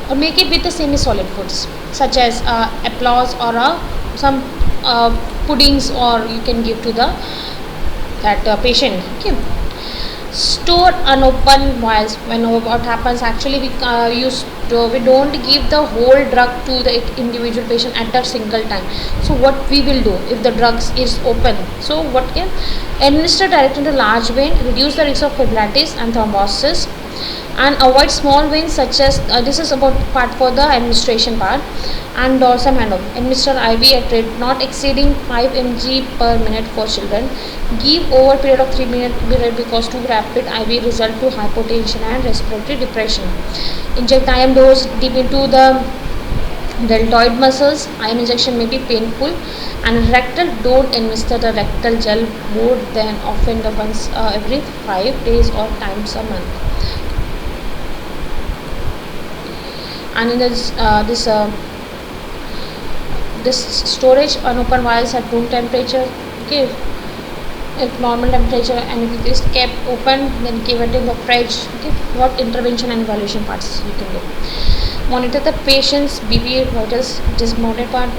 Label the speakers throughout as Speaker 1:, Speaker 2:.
Speaker 1: or make it with the semi-solid foods such as applause or some puddings, or you can give to the that patient. Okay. Store unopened vials. When what happens, actually we don't give the whole drug to the individual patient at a single time. So what we will do if the drugs is open, so what can administer directly to large vein, reduce the risk of fibrillation and thrombosis, and avoid small veins such as this is about part for the administration part. And dorsum handle, administer IV at rate not exceeding 5 mg per minute for children. Give over period of 3 minutes because too rapid IV result to hypotension and respiratory depression. Inject IM dose deep into the deltoid muscles. IM injection may be painful, and rectal, don't administer the rectal gel more than often the once every 5 days or times a month. And in this storage unopened vials at room temperature. Okay, at normal temperature, and if it is kept open, then give it in the fridge. Okay, what intervention and evaluation parts you can do. Monitor the patient's BP vitals, which is monitored part.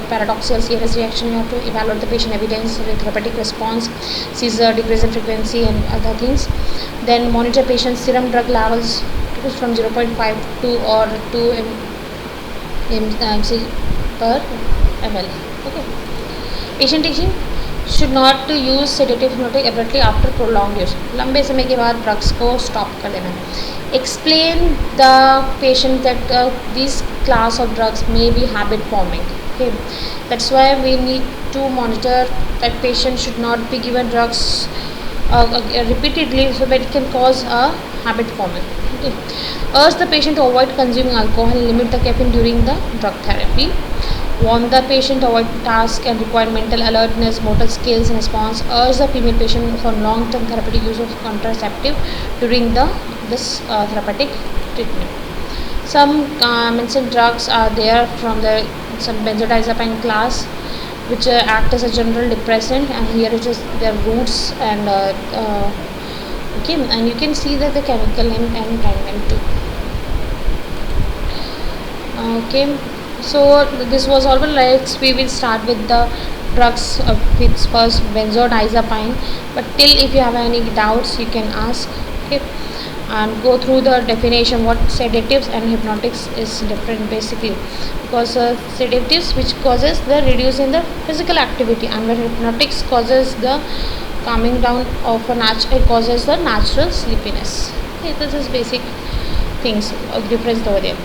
Speaker 1: Paradoxical CRS reaction, you have to evaluate the patient evidence with therapeutic response, seizure, decrease in frequency, and other things. Then monitor patient's serum drug levels from 0.5 to or 2 mg per ml. Okay. Patient teaching should not to use sedative hypnotic abruptly after prolonged use. लंबे समय के बाद drugs को stop कर देना. Explain the patient that this class of drugs may be habit forming. Okay, that's why we need to monitor that patient should not be given drugs repeatedly, so that it can cause a habit forming. Okay. Urge the patient to avoid consuming alcohol and limit the caffeine during the drug therapy. Warn the patient to avoid tasks and require mental alertness, motor skills and response. Urge the female patient for long-term therapeutic use of contraceptive during this therapeutic treatment. Some mentioned drugs are there from some benzodiazepine class, which act as a general depressant, and here it is their roots and okay, and you can see that the chemical and brand name too. Okay, so this was all. Like we will start with the drugs with first benzodiazepine, but till if you have any doubts you can ask. Okay, and go through the definition what sedatives and hypnotics is different basically, because sedatives which causes the reducing the physical activity, and when hypnotics causes the calming down of it causes the natural sleepiness. Okay, this is basic things difference over there.